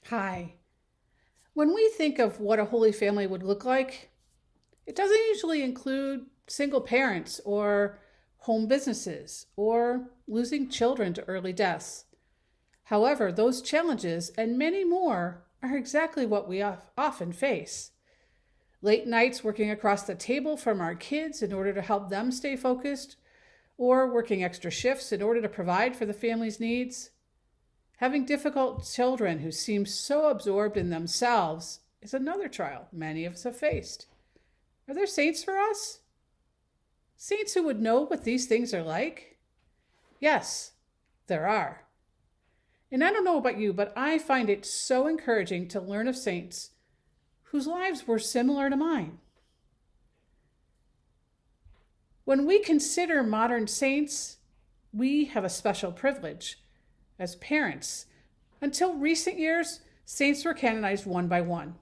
Hi. When we think of what a holy family would look like, it doesn't usually include single parents or home businesses or losing children to early deaths. However, those challenges and many more are exactly what we often face. Late nights working across the table from our kids in order to help them stay focused, or working extra shifts in order to provide for the family's needs. Having difficult children who seem so absorbed in themselves is another trial many of us have faced. Are there saints for us? Saints who would know what these things are like? Yes, there are. And I don't know about you, but I find it so encouraging to learn of saints whose lives were similar to mine. When we consider modern saints, we have a special privilege. As parents, until recent years, saints were canonized one by one.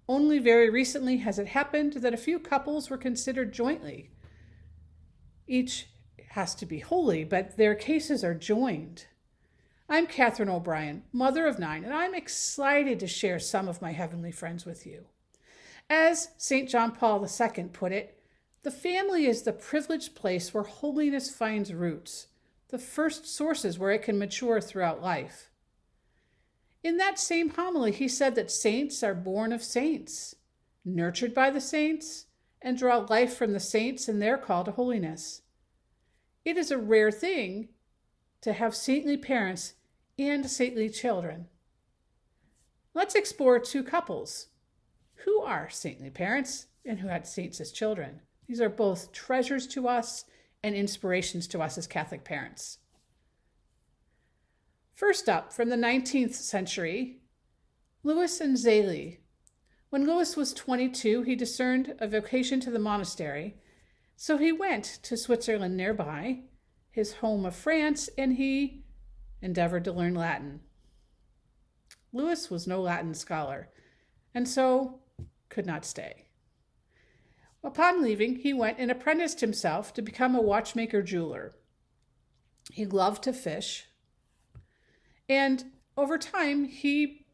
Only very recently has it happened that a few couples were considered jointly. Each has to be holy, but their cases are joined. I'm Katherine O'Brien, mother of 9, and I'm excited to share some of my heavenly friends with you. As St. John Paul II put it, the family is the privileged place where holiness finds roots, the first sources where it can mature throughout life. In that same homily, he said that saints are born of saints, nurtured by the saints, and draw life from the saints in their call to holiness. It is a rare thing to have saintly parents and saintly children. Let's explore two couples who are saintly parents and who had saints as children. These are both treasures to us and inspirations to us as Catholic parents. First up, from the 19th century, Louis and Zélie. When Louis was 22, he discerned a vocation to the monastery, so he went to Switzerland nearby, his home of France, and he endeavored to learn Latin. Louis was no Latin scholar, and so could not stay. Upon leaving, he went and apprenticed himself to become a watchmaker jeweler. He loved to fish, and over time, he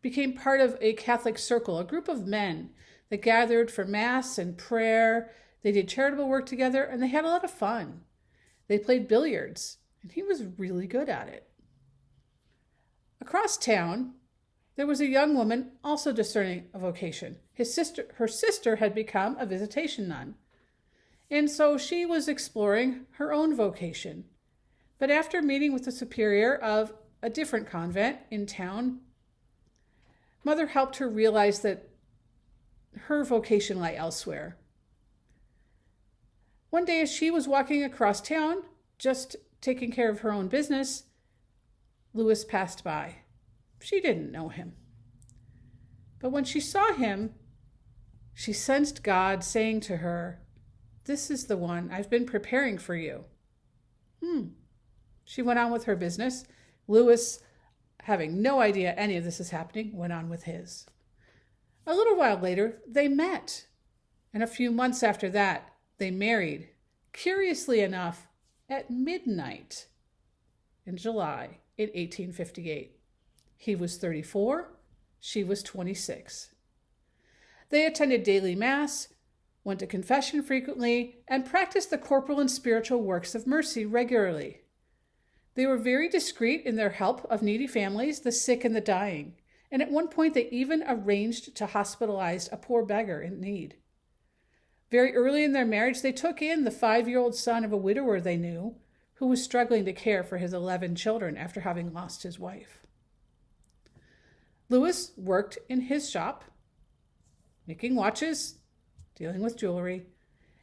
became part of a Catholic circle, a group of men that gathered for Mass and prayer. They did charitable work together, and they had a lot of fun. They played billiards, and he was really good at it. Across town, there was a young woman also discerning a vocation. Her sister had become a visitation nun, and so she was exploring her own vocation. But after meeting with the superior of a different convent in town, Mother helped her realize that her vocation lay elsewhere. One day, as she was walking across town, just taking care of her own business, Louis passed by. She didn't know him. But when she saw him, she sensed God saying to her, "This is the one I've been preparing for you." She went on with her business. Louis, having no idea any of this is happening, went on with his. A little while later, they met. And a few months after that, they married, curiously enough, at midnight in July in 1858. He was 34, she was 26. They attended daily Mass, went to confession frequently, and practiced the corporal and spiritual works of mercy regularly. They were very discreet in their help of needy families, the sick and the dying, and at one point they even arranged to hospitalize a poor beggar in need. Very early in their marriage, they took in the 5-year-old son of a widower they knew, who was struggling to care for his 11 children after having lost his wife. Louis worked in his shop, making watches, dealing with jewelry,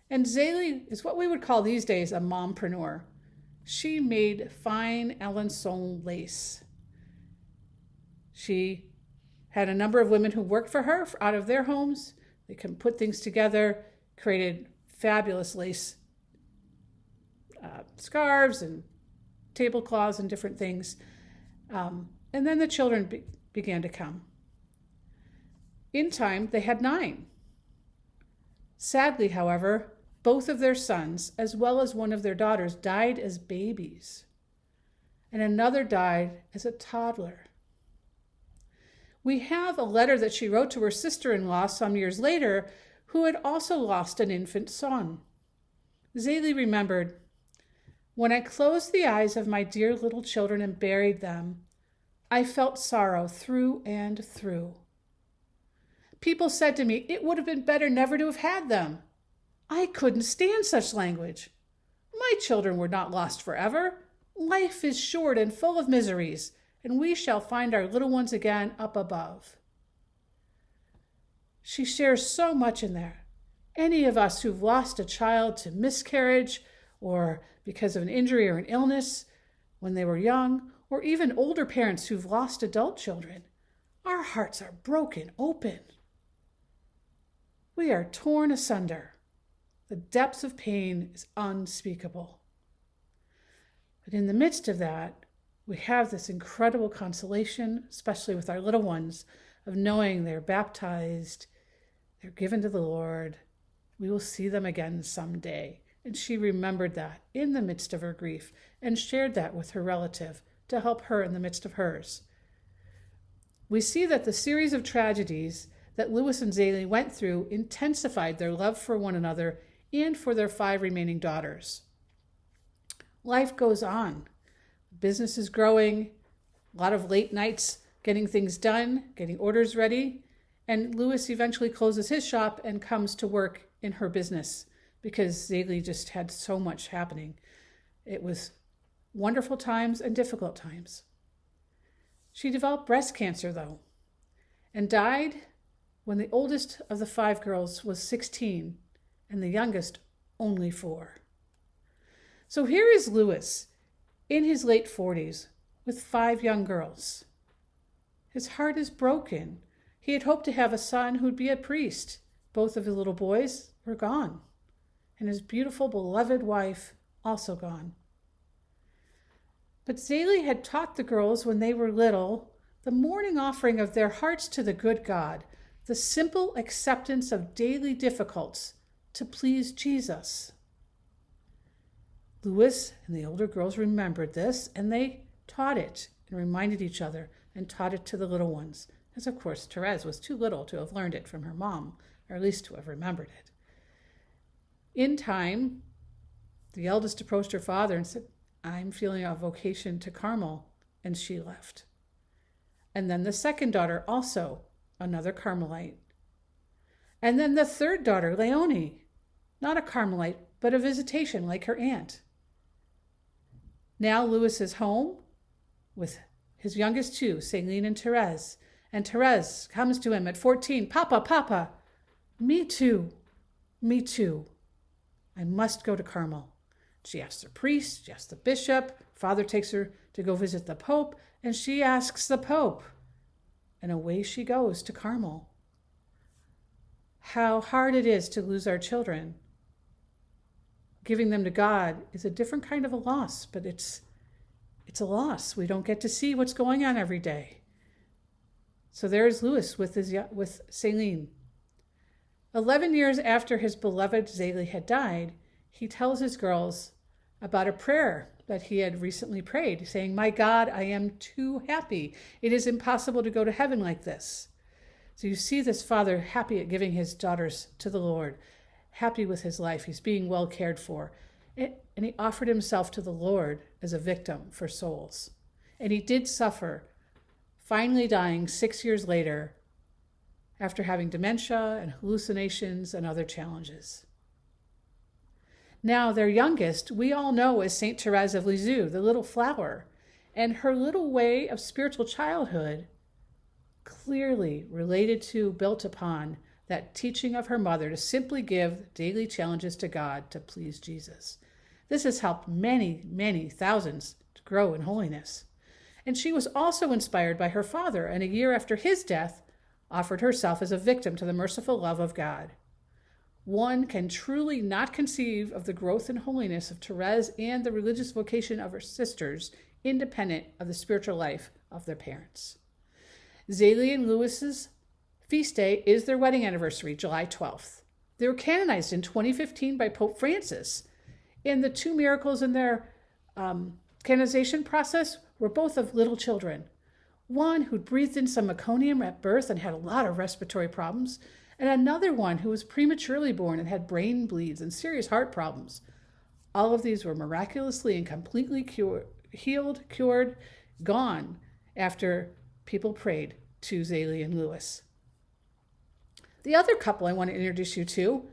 and Zélie is what we would call these days a mompreneur. She made fine Alençon lace. She had a number of women who worked for her out of their homes. They can put things together, created fabulous lace scarves and tablecloths and different things. And then the children began to come. In time, they had 9. Sadly, however, both of their sons, as well as one of their daughters, died as babies, and another died as a toddler. We have a letter that she wrote to her sister-in-law some years later, who had also lost an infant son. Zélie remembered, "When I closed the eyes of my dear little children and buried them, I felt sorrow through and through. People said to me, it would have been better never to have had them. I couldn't stand such language. My children were not lost forever. Life is short and full of miseries, and we shall find our little ones again up above." She shares so much in there. Any of us who've lost a child to miscarriage or because of an injury or an illness when they were young, or even older parents who've lost adult children, our hearts are broken open. We are torn asunder. The depths of pain is unspeakable. But in the midst of that, we have this incredible consolation, especially with our little ones, of knowing they're baptized, they're given to the Lord. We will see them again someday. And she remembered that in the midst of her grief and shared that with her relative to help her in the midst of hers. We see that the series of tragedies that Louis and Zélie went through intensified their love for one another and for their 5 remaining daughters. Life goes on. Business is growing, a lot of late nights getting things done, getting orders ready, and Louis eventually closes his shop and comes to work in her business because Zélie just had so much happening. It was wonderful times and difficult times. She developed breast cancer, though, and died when the oldest of the 5 girls was 16 and the youngest only 4. So here is Louis in his late 40s with 5 young girls. His heart is broken. He had hoped to have a son who'd be a priest. Both of his little boys were gone, and his beautiful, beloved wife also gone. But Zélie had taught the girls when they were little the morning offering of their hearts to the good God, the simple acceptance of daily difficulties to please Jesus. Louis and the older girls remembered this, and they taught it and reminded each other and taught it to the little ones, as of course Thérèse was too little to have learned it from her mom, or at least to have remembered it. In time, the eldest approached her father and said, "I'm feeling a vocation to Carmel," and she left. And then the second daughter, also another Carmelite. And then the third daughter, Léonie, not a Carmelite, but a visitation like her aunt. Now Louis is home with his youngest 2, Céline and Thérèse comes to him at 14, "Papa, Papa, me too, me too. I must go to Carmel." She asks the priest, she asks the bishop, father takes her to go visit the Pope, and she asks the Pope. And away she goes to Carmel. How hard it is to lose our children. Giving them to God is a different kind of a loss, but it's a loss. We don't get to see what's going on every day. So there's Louis with Céline. 11 years after his beloved Zélie had died, he tells his girls about a prayer that he had recently prayed, saying, "My God, I am too happy. It is impossible to go to heaven like this." So you see this father happy at giving his daughters to the Lord, happy with his life. He's being well cared for. And he offered himself to the Lord as a victim for souls. And he did suffer, finally dying 6 years later after having dementia and hallucinations and other challenges. Now, their youngest, we all know as Saint Thérèse of Lisieux, the little flower, and her little way of spiritual childhood clearly related to, built upon, that teaching of her mother to simply give daily challenges to God to please Jesus. This has helped many, many thousands to grow in holiness. And she was also inspired by her father, and a year after his death, offered herself as a victim to the merciful love of God. One can truly not conceive of the growth in holiness of Thérèse and the religious vocation of her sisters, independent of the spiritual life of their parents. Zélie and Louis's feast day is their wedding anniversary, July 12th. They were canonized in 2015 by Pope Francis. And the 2 miracles in their canonization process were both of little children. one who breathed in some meconium at birth and had a lot of respiratory problems, and another one who was prematurely born and had brain bleeds and serious heart problems. All of these were miraculously and completely healed, cured, gone after people prayed to Zélie and Louis. The other couple I want to introduce you to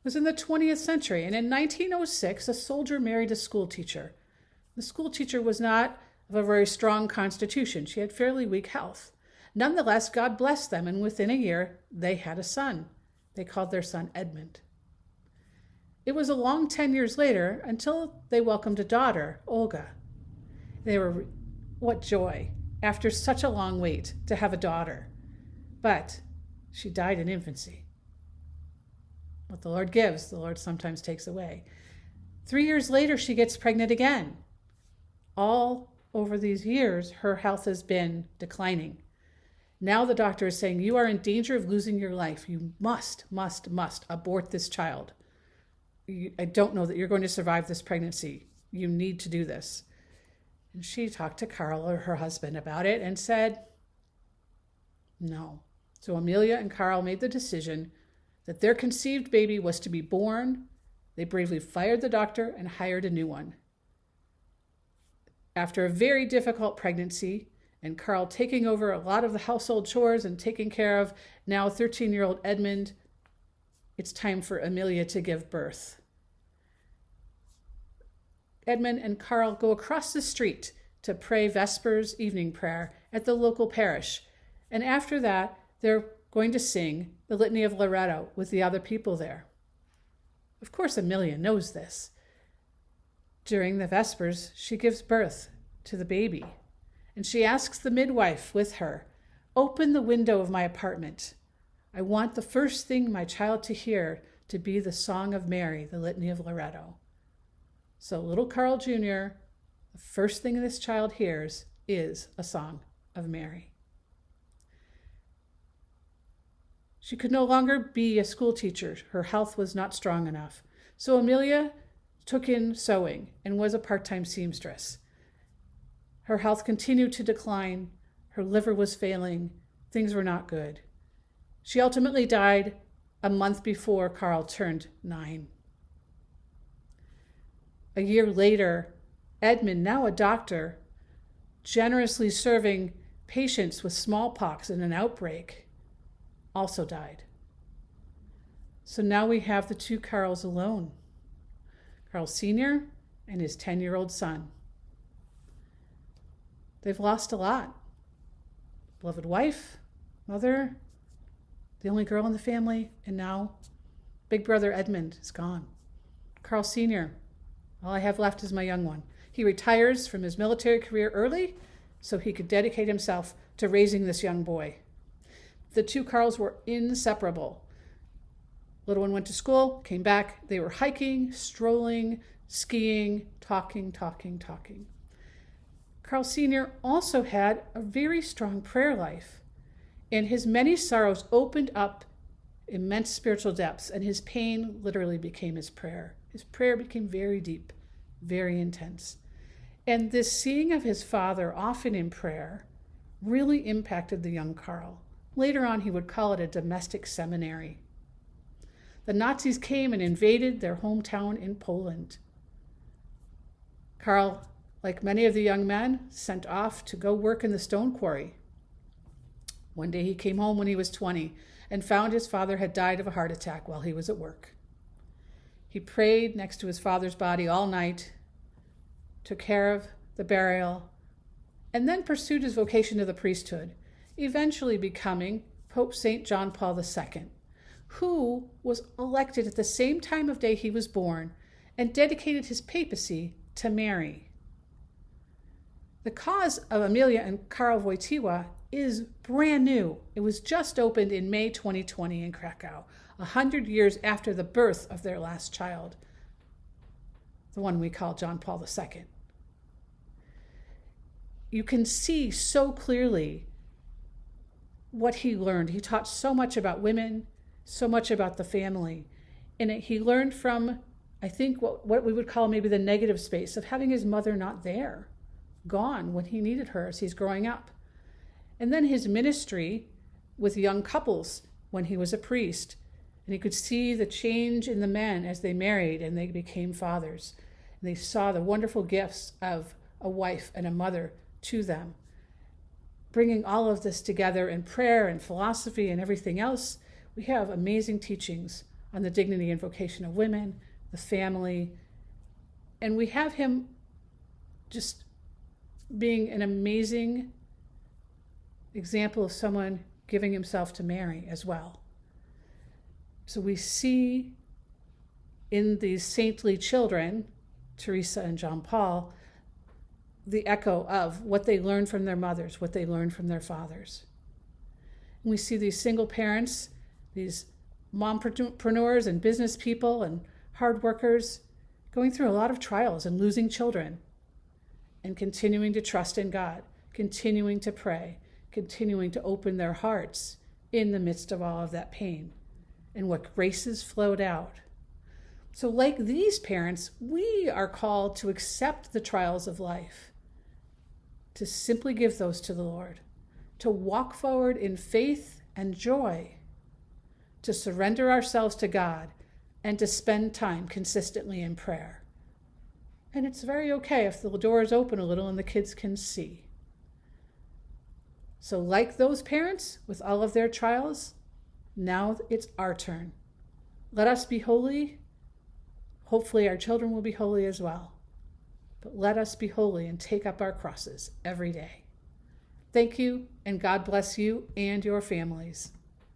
was in the 20th century, and in 1906, a soldier married a school teacher. The school teacher was not of a very strong constitution. She had fairly weak health. Nonetheless, God blessed them, and within a year, they had a son. They called their son Edmund. It was a long 10 years later until they welcomed a daughter, Olga. What joy, after such a long wait, to have a daughter. But she died in infancy. What the Lord gives, the Lord sometimes takes away. 3 years later, she gets pregnant again. All over these years, her health has been declining. Now the doctor is saying, you are in danger of losing your life. You must abort this child. I don't know that you're going to survive this pregnancy. You need to do this. And she talked to Carl, or her husband, about it and said, no. So Amelia and Carl made the decision that their conceived baby was to be born. They bravely fired the doctor and hired a new one. After a very difficult pregnancy, and Carl taking over a lot of the household chores and taking care of now 13-year-old Edmund, it's time for Amelia to give birth. Edmund and Carl go across the street to pray Vespers evening prayer at the local parish. And after that, they're going to sing the Litany of Loretto with the other people there. Of course, Amelia knows this. During the Vespers, she gives birth to the baby, and she asks the midwife with her, open the window of my apartment. I want the first thing my child to hear to be the Song of Mary, the Litany of Loretto. So little Carl Jr., the first thing this child hears is a Song of Mary. She could no longer be a school teacher. Her health was not strong enough. So Amelia took in sewing and was a part-time seamstress. Her health continued to decline. Her liver was failing. Things were not good. She ultimately died a month before Carl turned 9. A year later, Edmund, now a doctor, generously serving patients with smallpox in an outbreak, also died. So now we have the 2 Carls alone, Carl Sr. and his 10-year-old son. They've lost a lot. Beloved wife, mother, the only girl in the family, and now big brother Edmund is gone. Carl Sr., all I have left is my young one. He retires from his military career early so he could dedicate himself to raising this young boy. The 2 Carls were inseparable. Little one went to school, came back. They were hiking, strolling, skiing, talking. Carl Sr. also had a very strong prayer life, and his many sorrows opened up immense spiritual depths, and his pain literally became his prayer. His prayer became very deep, very intense. And this seeing of his father, often in prayer, really impacted the young Carl. Later on, he would call it a domestic seminary. The Nazis came and invaded their hometown in Poland. Carl, like many of the young men, sent off to go work in the stone quarry. One day he came home when he was 20 and found his father had died of a heart attack while he was at work. He prayed next to his father's body all night, took care of the burial, and then pursued his vocation to the priesthood, eventually becoming Pope St. John Paul II, who was elected at the same time of day he was born and dedicated his papacy to Mary. The cause of Amelia and Karl Wojtyła is brand new. It was just opened in May 2020 in Krakow, 100 years after the birth of their last child, the one we call John Paul II. You can see so clearly what he learned. He taught so much about women, so much about the family. And he learned from, I think, what we would call maybe the negative space of having his mother not there, gone when he needed her as he's growing up. And then his ministry with young couples when he was a priest. And he could see the change in the men as they married and they became fathers. And they saw the wonderful gifts of a wife and a mother to them. Bringing all of this together in prayer and philosophy and everything else, we have amazing teachings on the dignity and vocation of women, the family, and we have him just being an amazing example of someone giving himself to Mary as well. So we see in these saintly children, Teresa and John Paul, the echo of what they learned from their mothers, what they learned from their fathers. And we see these single parents, these mompreneurs and business people and hard workers going through a lot of trials and losing children and continuing to trust in God, continuing to pray, continuing to open their hearts in the midst of all of that pain, and what graces flowed out. So like these parents, we are called to accept the trials of life, to simply give those to the Lord, to walk forward in faith and joy, to surrender ourselves to God, and to spend time consistently in prayer. And it's very okay if the door is open a little and the kids can see. So like those parents with all of their trials, now it's our turn. Let us be holy. Hopefully our children will be holy as well. But let us be holy and take up our crosses every day. Thank you, and God bless you and your families.